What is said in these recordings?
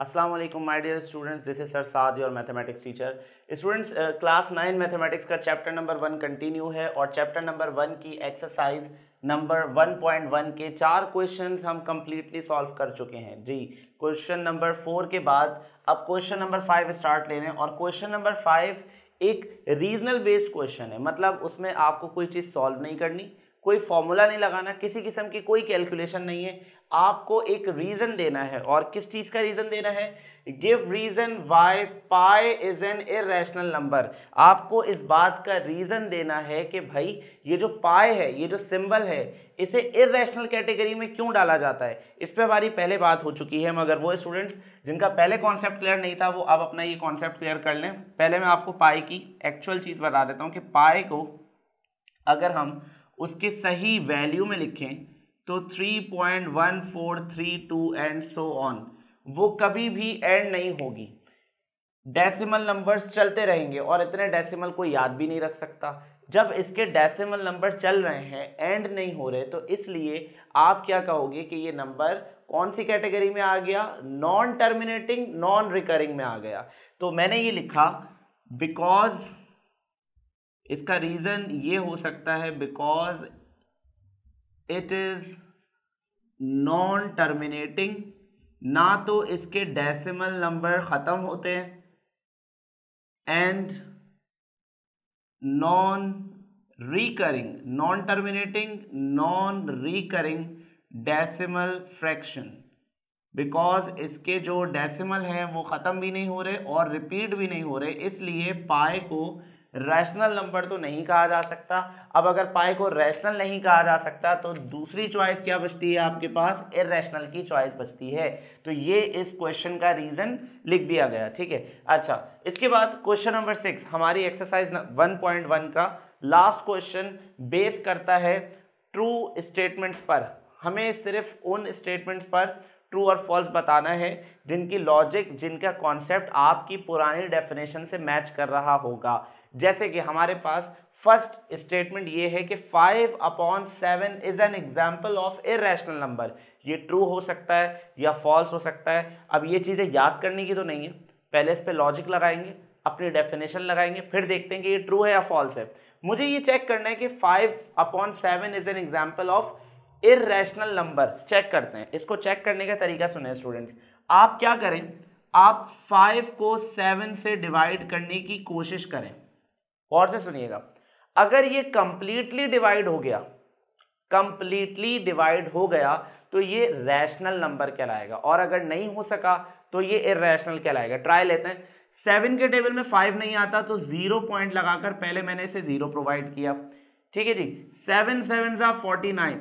अस्सलाम वालेकुम my dear students, this is sir Saad your mathematics teacher. Students, class 9 mathematics का chapter number 1 continue है और चैप्टर नंबर 1 की एक्सरसाइज नंबर 1.1 के 4 क्वेश्चंस हम कंप्लीटली सॉल्व कर चुके हैं जी। क्वेश्चन नंबर 4 के बाद अब क्वेश्चन नंबर 5 स्टार्ट ले रहे हैं और क्वेश्चन नंबर 5 एक रीजनल बेस्ड क्वेश्चन है, मतलब उसमें आपको कोई चीज़ सॉल्व नहीं करनी, कोई फॉर्मूला नहीं लगाना, किसी किस्म की कोई कैलकुलेशन नहीं है, आपको एक रीजन देना है। और किस चीज का रीजन देना है? Give reason why pi is an irrational number. आपको इस बात का रीजन देना है कि भाई ये जो पाई है, ये जो सिंबल है, इसे इरेशनल कैटेगरी में क्यों डाला जाता है। इस पे हमारी पहले बात हो चुकी है, मगर वो स्टूडेंट्स जिनका पहले कॉन्सेप्ट क्लियर नहीं था वो अब अपना ये कॉन्सेप्ट क्लियर कर लें। पहले मैं आपको पाई की एक्चुअल चीज बता देता हूँ कि पाई को अगर हम उसके सही वैल्यू में लिखें तो 3.1432 एंड सो ऑन, वो कभी भी एंड नहीं होगी। डेसिमल नंबर्स चलते रहेंगे और इतने डेसिमल कोई याद भी नहीं रख सकता। जब इसके डेसिमल नंबर चल रहे हैं, एंड नहीं हो रहे, तो इसलिए आप क्या कहोगे कि ये नंबर कौन सी कैटेगरी में आ गया? नॉन टर्मिनेटिंग, नॉन रिकरिंग में आ गया। तो मैंने ये लिखा बिकॉज, इसका रीजन ये हो सकता है because it is non terminating, ना तो इसके डेसिमल नंबर खत्म होते हैं, and non recurring, non terminating non recurring decimal fraction, because इसके जो डेसिमल हैं वो ख़त्म भी नहीं हो रहे और रिपीट भी नहीं हो रहे, इसलिए पाई को रैशनल नंबर तो नहीं कहा जा सकता। अब अगर पाई को रैशनल नहीं कहा जा सकता तो दूसरी चॉइस क्या बचती है आपके पास? इररेशनल की चॉइस बचती है। तो ये इस क्वेश्चन का रीजन लिख दिया गया, ठीक है। अच्छा, इसके बाद क्वेश्चन नंबर 6 हमारी एक्सरसाइज 1.1 का लास्ट क्वेश्चन बेस करता है ट्रू स्टेटमेंट्स पर। हमें सिर्फ उन स्टेटमेंट्स पर ट्रू और फॉल्स बताना है जिनकी लॉजिक, जिनका कॉन्सेप्ट आपकी पुरानी डेफिनेशन से मैच कर रहा होगा। जैसे कि हमारे पास फर्स्ट स्टेटमेंट ये है कि 5/7 is an example of irrational number. ये ट्रू हो सकता है या फॉल्स हो सकता है। अब ये चीज़ें याद करने की तो नहीं है, पहले इस पे लॉजिक लगाएंगे, अपनी डेफिनेशन लगाएंगे, फिर देखते हैं कि ये ट्रू है या फॉल्स है। मुझे ये चेक करना है कि 5/7 is an example of irrational number. Check करते हैं। इसको चेक करने का तरीका सुने स्टूडेंट्स। आप क्या करें, आप 5 को 7 से डिवाइड करने की कोशिश करें। और से सुनिएगा, अगर ये कंप्लीटली डिवाइड हो गया, कंप्लीटली डिवाइड हो गया तो ये रैशनल नंबर कहलाएगा, और अगर नहीं हो सका तो ये इररेशनल कहलाएगा। ट्राई लेते हैं। 7 के टेबल में 5 नहीं आता तो 0 पॉइंट लगाकर पहले मैंने इसे 0 प्रोवाइड किया, ठीक है जी। 7 7 49,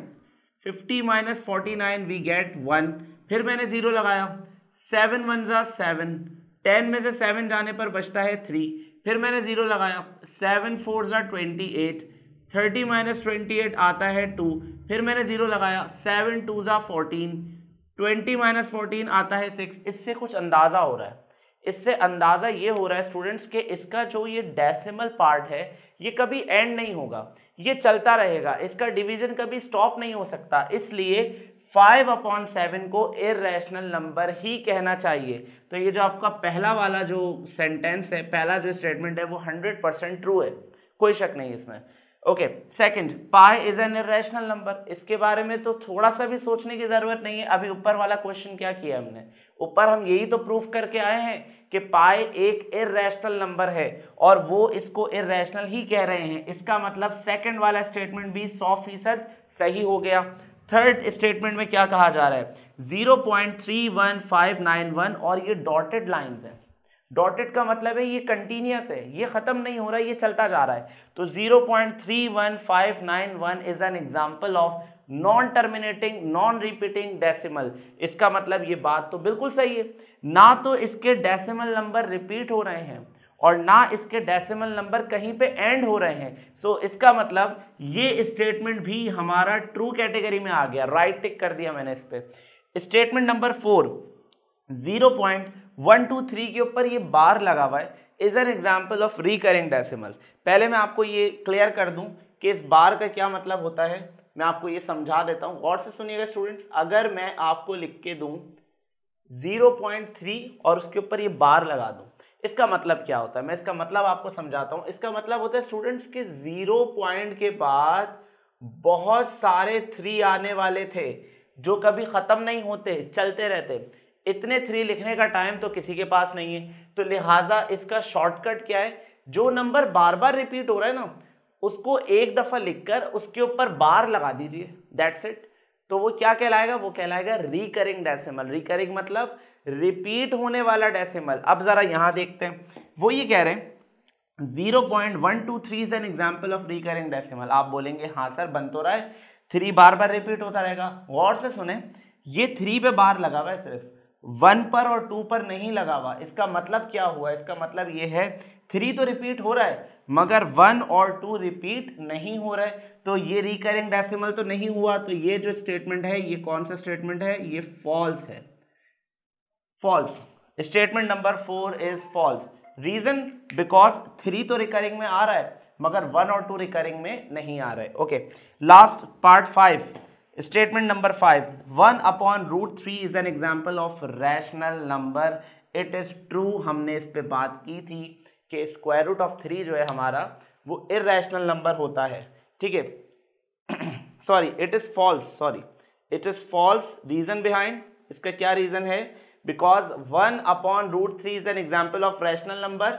50 माइनस 49 वी गेट 1, फिर मैंने 0 लगाया। 7 1 7, 10 में से 7 जाने पर बचता है 3, फिर मैंने 0 लगाया। 7 4 28, 30 माइनस 28 आता है 2, फिर मैंने 0 लगाया। 7 2 14, 20 माइनस 14 आता है 6। इससे कुछ अंदाज़ा हो रहा है, इससे अंदाज़ा ये हो रहा है स्टूडेंट्स के इसका जो ये डेसिमल पार्ट है ये कभी एंड नहीं होगा, ये चलता रहेगा, इसका डिवीजन कभी स्टॉप नहीं हो सकता। इसलिए 5/7 को इररेशनल नंबर ही कहना चाहिए। तो ये जो आपका पहला वाला जो सेंटेंस है, पहला जो स्टेटमेंट है वो 100% ट्रू है, कोई शक नहीं इसमें। Okay, second, pi is an irrational number. इसके बारे में तो थोड़ा सा भी सोचने की जरूरत नहीं है। अभी ऊपर वाला क्वेश्चन क्या किया हमने, ऊपर हम यही तो प्रूफ करके आए हैं कि पाई एक इरेशनल नंबर है और वो इसको इरेशनल ही कह रहे हैं। इसका मतलब सेकंड वाला स्टेटमेंट भी 100% सही हो गया। थर्ड स्टेटमेंट में क्या कहा जा रहा है? 0.31591, और ये डॉटेड लाइंस है। डॉटेड का मतलब है ये कंटिन्यूअस है, ये खत्म नहीं हो रहा है, ये चलता जा रहा है। तो 0.31591 is an example of non terminating non repeating decimal. इसका मतलब ये बात तो बिल्कुल सही है, ना तो इसके डेसिमल नंबर रिपीट हो रहे हैं और ना इसके डेसिमल नंबर कहीं पे एंड हो रहे हैं। सो इसका मतलब ये स्टेटमेंट भी हमारा ट्रू कैटेगरी में आ गया। राइट टिक कर दिया मैंने इस पे। स्टेटमेंट नंबर 4, 0.123 के ऊपर ये बार लगा हुआ है, is an example of recurring decimal. पहले मैं आपको ये क्लियर कर दूं कि इस बार का क्या मतलब होता है, मैं आपको ये समझा देता हूं, गौर से सुनिएगा स्टूडेंट्स। अगर मैं आपको लिख के दूं 0.3 और उसके ऊपर ये बार लगा दूं, इसका मतलब क्या होता है? मैं इसका मतलब आपको समझाता हूं। इसका मतलब होता है स्टूडेंट्स के 0 पॉइंट के बाद बहुत सारे 3 आने वाले थे जो कभी खत्म नहीं होते, चलते रहते। इतने 3 लिखने का टाइम तो किसी के पास नहीं है, तो लिहाजा इसका शॉर्टकट क्या है? जो नंबर बार बार रिपीट हो रहा है ना, उसको एक दफा लिखकर उसके ऊपर बार लगा दीजिए, दैट्स इट। तो वो क्या कहलाएगा? वो कहलाएगा रिकरिंग डेसिमल। रिकरिंग मतलब रिपीट होने वाला डेसिमल। अब जरा यहां देखते हैं, वो ये कह रहे हैं 0.123 is an example of recurring decimal. आप बोलेंगे हाँ सर बन तो रहा है, 3 बार बार रिपीट होता रहेगा। गौर से सुने, ये 3 पे बार लगा हुआ है, सिर्फ 1 पर और 2 पर नहीं लगा हुआ। इसका मतलब क्या हुआ? इसका मतलब ये है 3 तो रिपीट हो रहा है मगर 1 और 2 रिपीट नहीं हो रहा है, तो ये रिकरिंग डेसिमल तो नहीं हुआ। तो ये जो स्टेटमेंट है, ये कौन सा स्टेटमेंट है? ये फॉल्स है, false. Statement number 4 is false. Reason? Because 3 तो रिकरिंग में आ रहा है मगर 1 और 2 रिकरिंग में नहीं आ रहा है। Okay, last part 5, statement number 5, 1/√3 is an example of rational number. It is true. हमने इस पे बात की थी कि स्क्वायर रूट ऑफ 3 जो है हमारा वो इर्रेशनल नंबर होता है, ठीक है। Sorry, it is false, sorry it is false. Reason behind, इसका क्या रीजन है? Because 1/√3 is an example of rational number.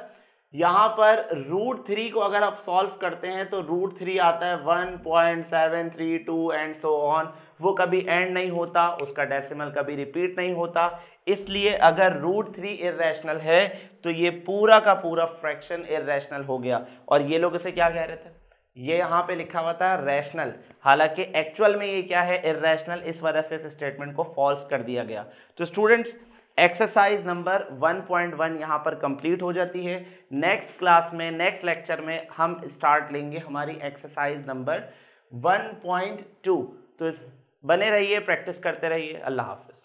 यहां पर √3 को अगर आप सॉल्व करते हैं तो √3 आता है 1.732 एंड सो ऑन। वो कभी एंड नहीं होता, उसका डेसिमल कभी रिपीट नहीं होता। इसलिए अगर √3 इर्रेशनल है तो ये पूरा का पूरा फ्रैक्शन इर्रेशनल हो गया। और ये लोग इसे क्या कह रहे थे? ये यहाँ पे लिखा हुआ था रैशनल, हालांकि एक्चुअल में ये क्या है? इर्रेशनल। इस वजह से इस स्टेटमेंट को फॉल्स कर दिया गया। तो स्टूडेंट्स, एक्सरसाइज नंबर 1.1 यहाँ पर कंप्लीट हो जाती है। नेक्स्ट क्लास में, नेक्स्ट लेक्चर में हम स्टार्ट लेंगे हमारी एक्सरसाइज नंबर 1.2। तो बने रहिए, प्रैक्टिस करते रहिए। अल्लाह हाफिज।